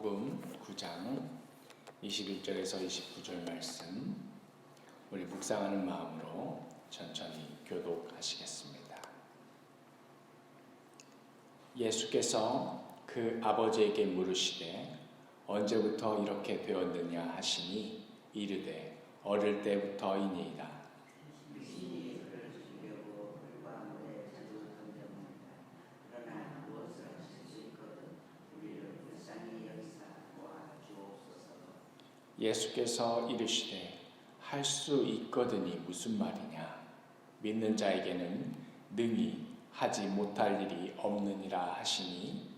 마태복음 9장 21절에서 29절 말씀 우리 묵상하는 마음으로 천천히 교독하시겠습니다. 예수께서 그 아버지에게 물으시되 언제부터 이렇게 되었느냐 하시니 이르되 어릴 때부터이니이다. 예수께서 이르시되 할 수 있거든이 무슨 말이냐? 믿는 자에게는 능히 하지 못할 일이 없느니라 하시니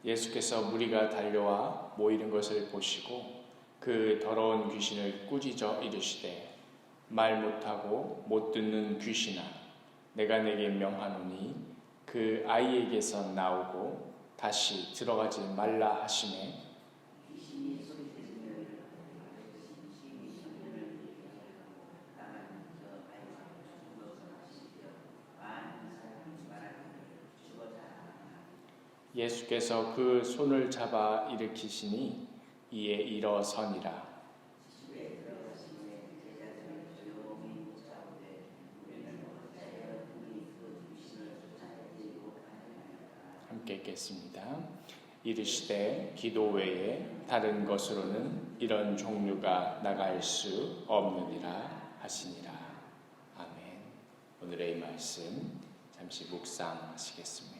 예수께서 무리가 달려와 모이는 것을 보시고 그 더러운 귀신을 꾸짖어 이르시되 말 못하고 못 듣는 귀신아 내가 내게 명하노니 그 아이에게서 나오고 다시 들어가지 말라 하시매 예수께서 그 손을 잡아 일으키시니 이에 일어서니라. 함께 읽겠습니다. 이르시되 기도 외에 다른 것으로는 이런 종류가 나갈 수 없느니라 하시니라. 아멘. 오늘의 말씀 잠시 묵상하시겠습니다.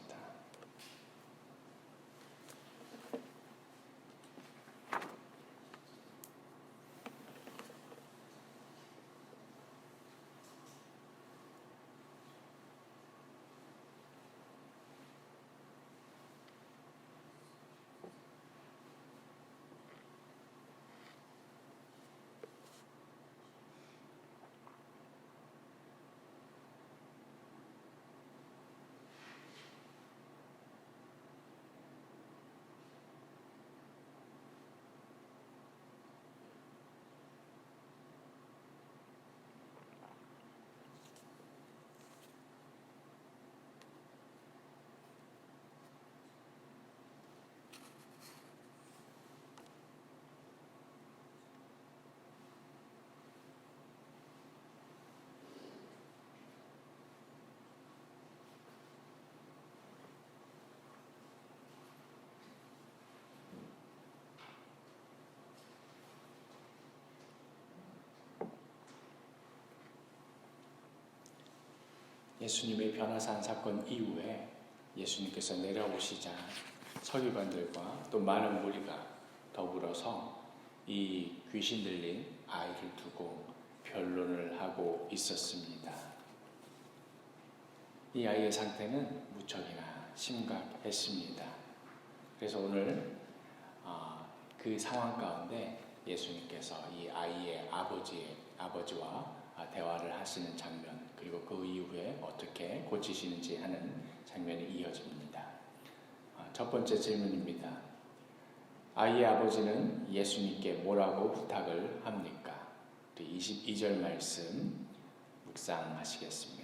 예수님의 변화산 사건 이후에 예수님께서 내려오시자 서기관들과 또 많은 무리가 더불어서 이 귀신 들린 아이를 두고 변론을 하고 있었습니다. 이 아이의 상태는 무척이나 심각했습니다. 그래서 오늘 그 상황 가운데 예수님께서 이 아이의 아버지와 대화를 하시는 장면 그리고 그 이후에 어떻게 고치시는지 하는 장면이 이어집니다. 첫 번째 질문입니다. 아이의 아버지는 예수님께 뭐라고 부탁을 합니까? 22절 말씀 묵상하시겠습니다.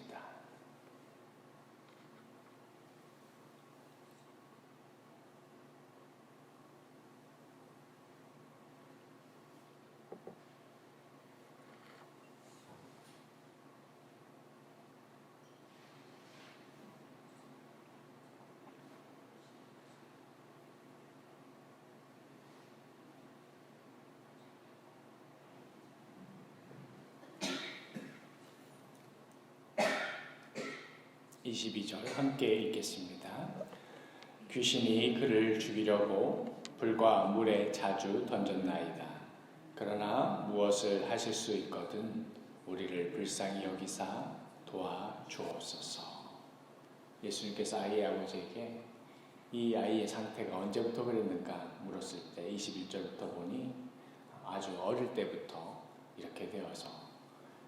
함께 읽겠습니다. 귀신이 그를 죽이려고 불과 물에 자주 던졌나이다. 그러나 무엇을 하실 수 있거든 우리를 불쌍히 여기사 도와주옵소서. 예수님께서 아이의 아버지에게 이 아이의 상태가 언제부터 그랬는가 물었을 때 21절부터 보니 아주 어릴 때부터 이렇게 되어서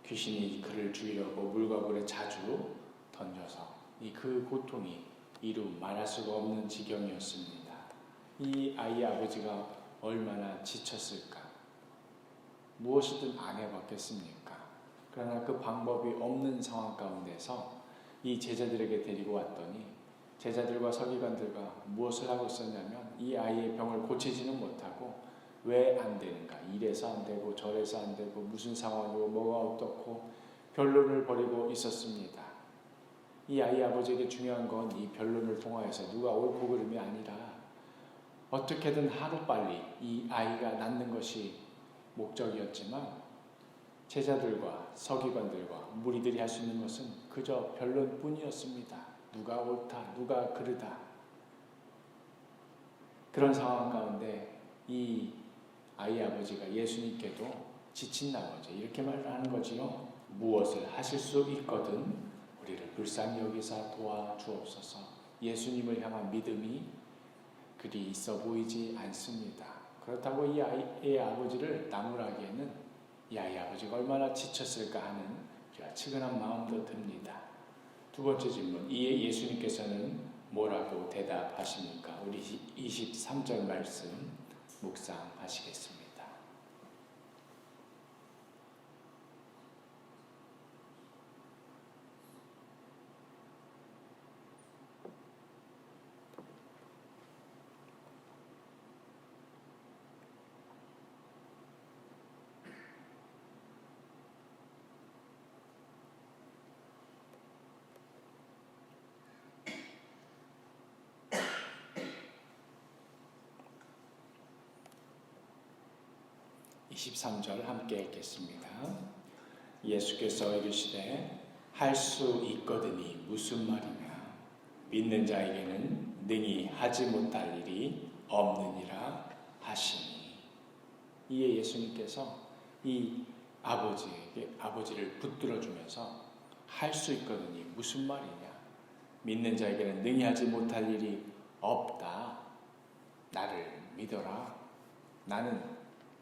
귀신이 그를 죽이려고 물과 물에 자주 던져서 그 고통이 이루 말할 수가 없는 지경이었습니다. 이 아이의 아버지가 얼마나 지쳤을까? 무엇이든 안 해봤겠습니까? 그러나 그 방법이 없는 상황 가운데서 이 제자들에게 데리고 왔더니 제자들과 서기관들과 무엇을 하고 있었냐면 이 아이의 병을 고치지는 못하고 왜 안 되는가? 이래서 안 되고 저래서 안 되고 무슨 상황이고 뭐가 어떻고 변론을 벌이고 있었습니다. 이 아이 아버지에게 중요한 건 이 변론을 통하여서 누가 옳고 그름이 아니라 어떻게든 하루빨리 이 아이가 낫는 것이 목적이었지만 제자들과 서기관들과 무리들이 할 수 있는 것은 그저 변론뿐이었습니다. 누가 옳다, 누가 그르다. 그런 상황 가운데 이 아이 아버지가 예수님께도 지친 나머지 이렇게 말하는 거지요. 무엇을 하실 수 있거든 우리를 불쌍히 여기사 도와주옵소서. 예수님을 향한 믿음이 그리 있어 보이지 않습니다. 그렇다고 이 아이의 아버지를 나무라기에는 이 아이 아버지가 얼마나 지쳤을까 하는 측은한 마음도 듭니다. 두 번째 질문, 이에 예수님께서는 뭐라고 대답하십니까? 우리 23절 말씀 묵상하시겠습니다. 23절 함께 읽겠습니다. 예수께서 이르시되 할 수 있거든이 무슨 말이냐? 믿는 자에게는 능히 하지 못할 일이 없느니라 하시니. 이에 예수님께서 이 아버지를 붙들어 주면서 할 수 있거든이 무슨 말이냐? 믿는 자에게는 능히 하지 못할 일이 없다. 나를 믿어라. 나는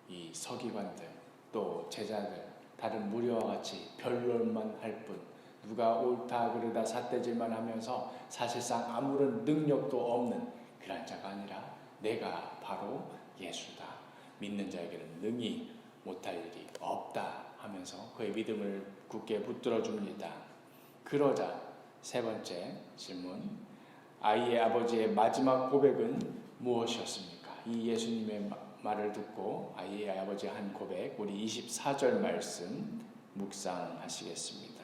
이 서기관들 또 제자들 다른 무리와 같이 변론만 할 뿐 누가 옳다 그르다 삿대질만 하면서 사실상 아무런 능력도 없는 그런 자가 아니라 내가 바로 예수다. 믿는 자에게는 능히 못할 일이 없다 하면서 그의 믿음을 굳게 붙들어 줍니다. 그러자 세 번째 질문, 아이의 아버지의 마지막 고백은 무엇이었습니까? 이 예수님의 말을 듣고 아이의 아버지 한 고백, 우리 24절 말씀 묵상하시겠습니다.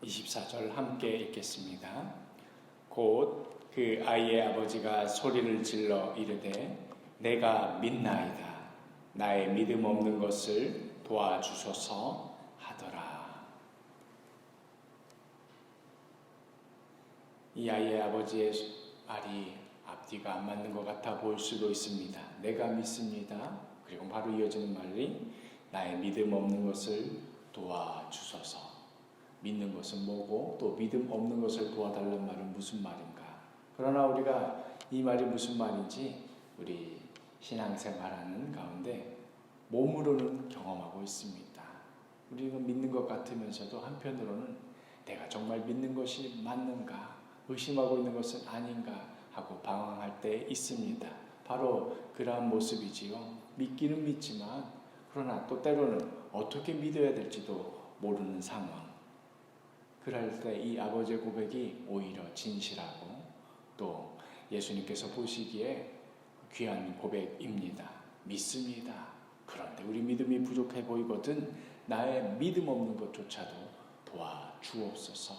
(24절) 함께 읽겠습니다. 곧 그 아이의 아버지가 소리를 질러 이르되 내가 믿나이다. 나의 믿음 없는 것을 도와주소서 하더라. 이 아이의 아버지의 말이 앞뒤가 안 맞는 것 같아 보일 수도 있습니다. 내가 믿습니다. 그리고 바로 이어지는 말이 나의 믿음 없는 것을 도와주소서. 믿는 것은 뭐고 또 믿음 없는 것을 도와달라는 말은 무슨 말인가? 그러나 우리가 이 말이 무슨 말인지 우리 신앙생활하는 가운데 몸으로는 경험하고 있습니다. 우리는 믿는 것 같으면서도 한편으로는 내가 정말 믿는 것이 맞는가? 의심하고 있는 것은 아닌가? 하고 방황할 때 있습니다. 바로 그러한 모습이지요. 믿기는 믿지만 그러나 또 때로는 어떻게 믿어야 될지도 모르는 상황. 그럴 때 이 아버지의 고백이 오히려 진실하고 또 예수님께서 보시기에 귀한 고백입니다. 믿습니다. 그런데 우리 믿음이 부족해 보이거든 나의 믿음 없는 것조차도 도와주옵소서.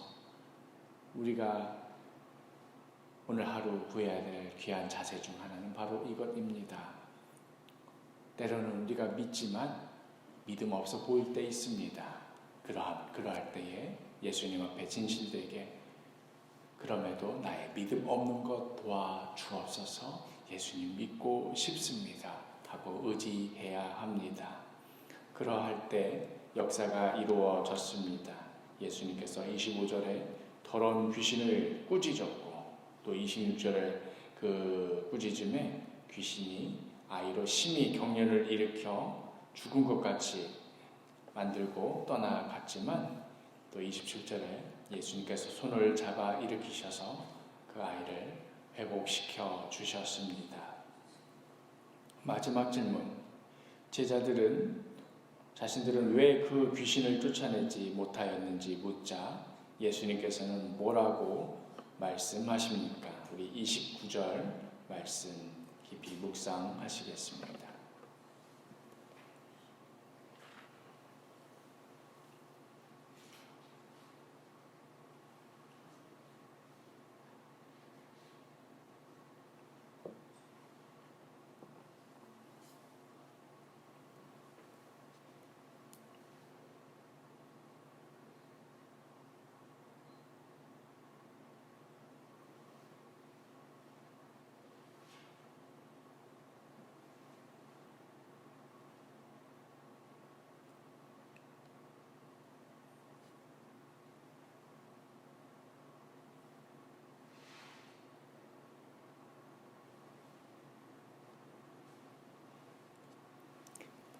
우리가 오늘 하루 구해야 될 귀한 자세 중 하나는 바로 이것입니다. 때로는 우리가 믿지만 믿음 없어 보일 때 있습니다. 그러할 때에 예수님 앞에 진실되게 그럼에도 나의 믿음 없는 것 도와주옵소서. 예수님 믿고 싶습니다 하고 의지해야 합니다. 그러할 때 역사가 이루어졌습니다. 예수님께서 25절에 더러운 귀신을 꾸짖었고 또 26절에 그 꾸짖음에 귀신이 아이로 심히 경련을 일으켜 죽은 것 같이 만들고 떠나갔지만 또 27절에 예수님께서 손을 잡아 일으키셔서 그 아이를 회복시켜 주셨습니다. 마지막 질문. 자신들은 왜 그 귀신을 쫓아내지 못하였는지 묻자 예수님께서는 뭐라고 말씀하십니까? 우리 29절 말씀 깊이 묵상하시겠습니다.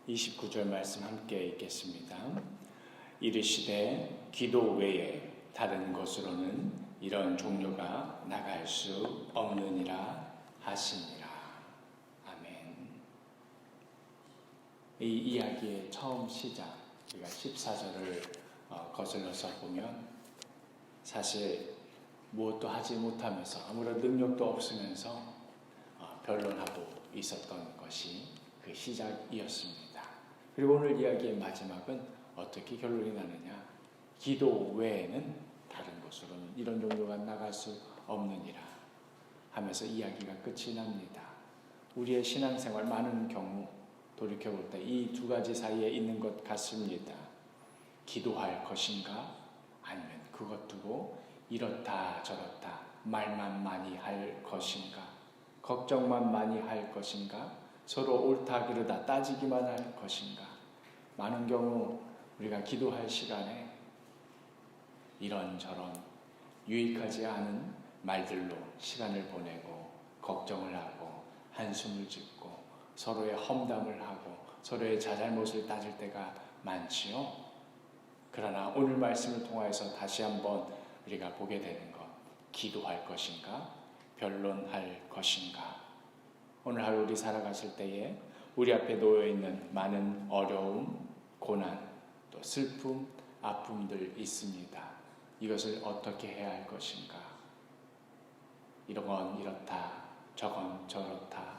(29절) 말씀 함께 읽겠습니다. 이르시되 기도 외에 다른 것으로는 이런 종류가 나갈 수 없느니라 하시니라. 아멘. 이 이야기의 처음 시작, 우리가 14절을 거슬러서 보면 사실 무엇도 하지 못하면서 아무런 능력도 없으면서 변론하고 있었던 것이 그 시작이었습니다. 그리고 오늘 이야기의 마지막은 어떻게 결론이 나느냐? 기도 외에는 다른 것으로는 이런 종류가 나갈 수 없느니라 하면서 이야기가 끝이 납니다. 우리의 신앙생활 많은 경우 돌이켜볼 때 이 두 가지 사이에 있는 것 같습니다. 기도할 것인가 아니면 그것 두고 이렇다 저렇다 말만 많이 할 것인가, 걱정만 많이 할 것인가, 서로 옳다 그르다 따지기만 할 것인가. 많은 경우 우리가 기도할 시간에 이런저런 유익하지 않은 말들로 시간을 보내고 걱정을 하고 한숨을 짓고 서로의 험담을 하고 서로의 자잘못을 따질 때가 많지요. 그러나 오늘 말씀을 통하여서 다시 한번 우리가 보게 되는 것, 기도할 것인가 변론할 것인가. 오늘 하루 우리 살아가실 때에 우리 앞에 놓여있는 많은 어려움, 고난, 또 슬픔, 아픔들 있습니다. 이것을 어떻게 해야 할 것인가. 이건 이렇다, 저건 저렇다,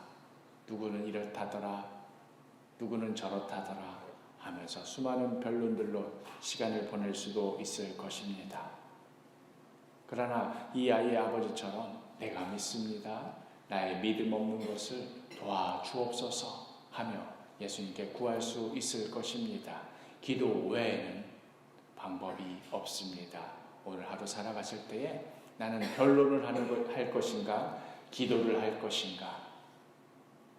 누구는 이렇다더라, 누구는 저렇다더라 하면서 수많은 변론들로 시간을 보낼 수도 있을 것입니다. 그러나 이 아이의 아버지처럼 내가 믿습니다, 나의 믿음 없는 것을 도와주옵소서 하며 예수님께 구할 수 있을 것입니다. 기도 외에는 방법이 없습니다. 오늘 하루 살아가실 때에 나는 변론을 할 것인가 기도를 할 것인가,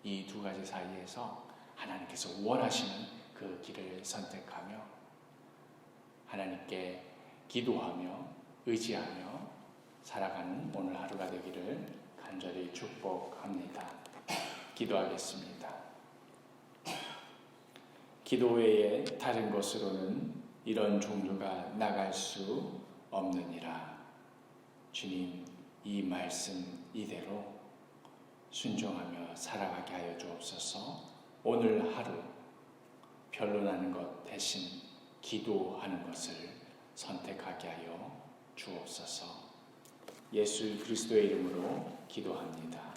이 두 가지 사이에서 하나님께서 원하시는 그 길을 선택하며 하나님께 기도하며 의지하며 살아가는 오늘 하루가 되기를 간절히 축복합니다. 기도하겠습니다. 기도 외에 다른 것으로는 이런 종류가 나갈 수 없느니라. 주님, 이 말씀 이대로 순종하며 살아가게 하여 주옵소서. 오늘 하루 변론하는 것 대신 기도하는 것을 선택하게 하여 주옵소서. 예수 그리스도의 이름으로 기도합니다.